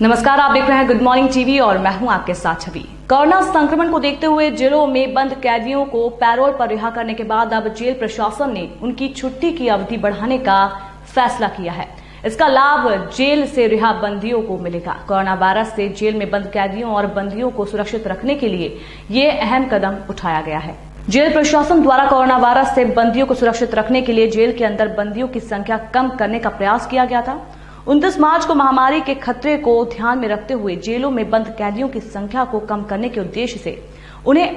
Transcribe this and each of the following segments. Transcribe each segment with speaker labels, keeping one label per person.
Speaker 1: नमस्कार, आप देख रहे हैं गुड मॉर्निंग टीवी और मैं हूं आपके साथ छवि। कोरोना संक्रमण को देखते हुए जेलों में बंद कैदियों को पैरोल पर रिहा करने के बाद अब जेल प्रशासन ने उनकी छुट्टी की अवधि बढ़ाने का फैसला किया है। इसका लाभ जेल से रिहा बंदियों को मिलेगा। कोरोना वायरस से जेल में बंद कैदियों और बंदियों को सुरक्षित रखने के लिए ये अहम कदम उठाया गया है। जेल प्रशासन द्वारा कोरोना वायरस से बंदियों को सुरक्षित रखने के लिए जेल के अंदर बंदियों की संख्या कम करने का प्रयास किया गया था। 29 मार्च को महामारी के खतरे को ध्यान में रखते हुए जेलों में बंद कैदियों की संख्या को कम करने के उद्देश्य से उन्हें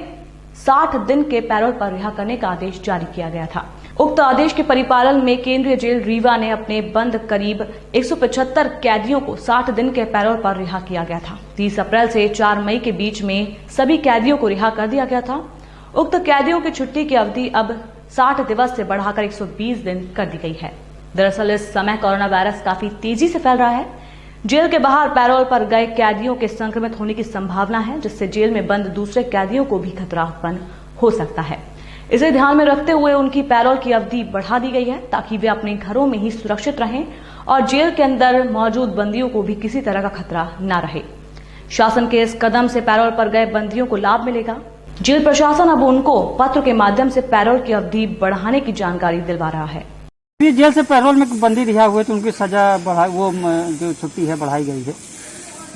Speaker 1: 60 दिन के पैरोल पर रिहा करने का आदेश जारी किया गया था। उक्त आदेश के परिपालन में केंद्रीय जेल रीवा ने अपने बंद करीब 175 कैदियों को 60 दिन के पैरोल पर रिहा किया गया था। 30 अप्रैल से 4 मई के बीच में सभी कैदियों को रिहा कर दिया गया था। उक्त कैदियों की छुट्टी की अवधि अब 60 दिवस से बढ़ाकर 120 दिन कर दी गई है। दरअसल इस समय कोरोना वायरस काफी तेजी से फैल रहा है। जेल के बाहर पैरोल पर गए कैदियों के संक्रमित होने की संभावना है, जिससे जेल में बंद दूसरे कैदियों को भी खतरा उत्पन्न हो सकता है। इसे ध्यान में रखते हुए उनकी पैरोल की अवधि बढ़ा दी गई है, ताकि वे अपने घरों में ही सुरक्षित रहें और जेल के अंदर मौजूद बंदियों को भी किसी तरह का खतरा न रहे। शासन के इस कदम से पैरोल पर गए बंदियों को लाभ मिलेगा। जेल प्रशासन अब उनको पत्र के माध्यम से पैरोल की अवधि बढ़ाने की जानकारी दिलवा रहा है।
Speaker 2: ये जेल से पैरोल में बंदी रिहा हुए तो उनकी सजा बढ़ाई, वो जो छुट्टी है बढ़ाई गई है।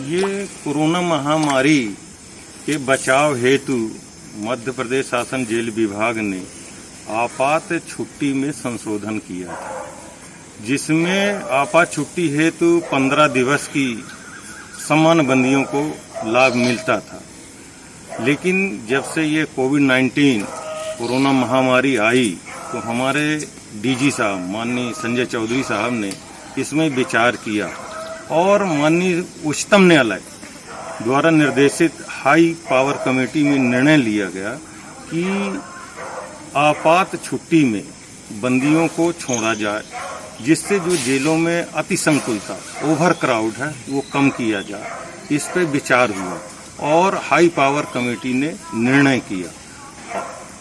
Speaker 3: ये कोरोना महामारी के बचाव हेतु मध्य प्रदेश शासन जेल विभाग ने आपात छुट्टी में संशोधन किया था, जिसमें आपात छुट्टी हेतु 15 दिवस की समान बंदियों को लाभ मिलता था। लेकिन जब से ये कोविड-19 कोरोना महामारी आई तो हमारे डीजी साहब माननीय संजय चौधरी साहब ने इसमें विचार किया और माननीय उच्चतम न्यायालय द्वारा निर्देशित हाई पावर कमेटी में निर्णय लिया गया कि आपात छुट्टी में बंदियों को छोड़ा जाए, जिससे जो जेलों में अति संकुलता ओवर क्राउड है वो कम किया जाए। इस पर विचार हुआ और हाई पावर कमेटी ने निर्णय किया।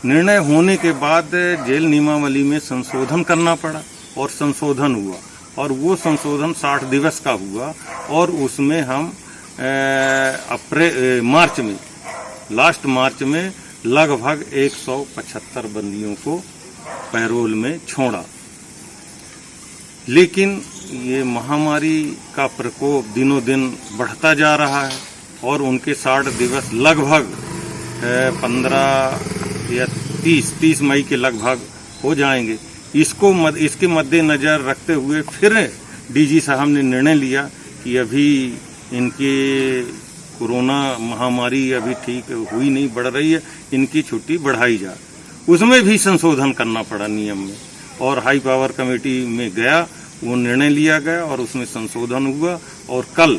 Speaker 3: निर्णय होने के बाद जेल नियमावली में संशोधन करना पड़ा और संशोधन हुआ और वो संशोधन 60 दिवस का हुआ और उसमें हम लास्ट मार्च में लगभग 175 बंदियों को पैरोल में छोड़ा। लेकिन ये महामारी का प्रकोप दिनों दिन बढ़ता जा रहा है और उनके 60 दिवस लगभग 15 या 30 मई के लगभग हो जाएंगे। इसके मद्देनजर रखते हुए फिर डीजी साहब ने निर्णय लिया कि अभी इनके कोरोना महामारी अभी ठीक हुई नहीं, बढ़ रही है, इनकी छुट्टी बढ़ाई जाए। उसमें भी संशोधन करना पड़ा नियम में और हाई पावर कमेटी में गया, वो निर्णय लिया गया और उसमें संशोधन हुआ और कल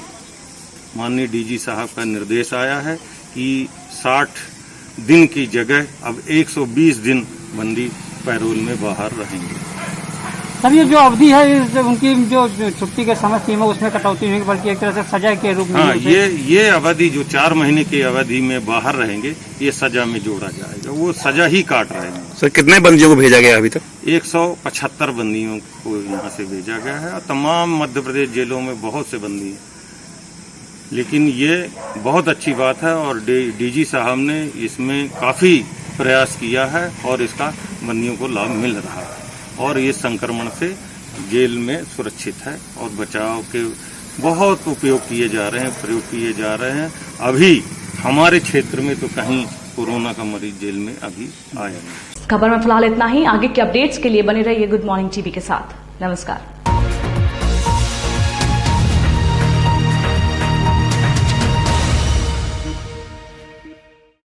Speaker 3: माननीय डीजी साहब का निर्देश आया है कि 60 दिन की जगह अब 120 दिन बंदी पैरोल में बाहर रहेंगे।
Speaker 2: सर, ये जो अवधि है उनकी जो छुट्टी के समय सीमा उसमें कटौती हुई, बल्कि एक तरह से सजा के रूप में।
Speaker 3: हाँ, ये अवधि जो 4 महीने की अवधि में बाहर रहेंगे ये सजा में जोड़ा जाएगा, वो सजा ही काट रहे हैं।
Speaker 4: सर, कितने बंदियों को भेजा गया अभी तक?
Speaker 3: 175 बंदियों को यहाँ से भेजा गया है और तमाम मध्य प्रदेश जेलों में बहुत से बंदी हैं। लेकिन ये बहुत अच्छी बात है और डीजी साहब ने इसमें काफ़ी प्रयास किया है और इसका बंदियों को लाभ मिल रहा है और ये संक्रमण से जेल में सुरक्षित है और बचाव के बहुत प्रयोग किए जा रहे हैं। अभी हमारे क्षेत्र में तो कहीं कोरोना का मरीज जेल में अभी आया नहीं।
Speaker 1: खबर में फिलहाल इतना ही। आगे के अपडेट्स के लिए बने रहिए गुड मॉर्निंग टीवी के साथ। नमस्कार।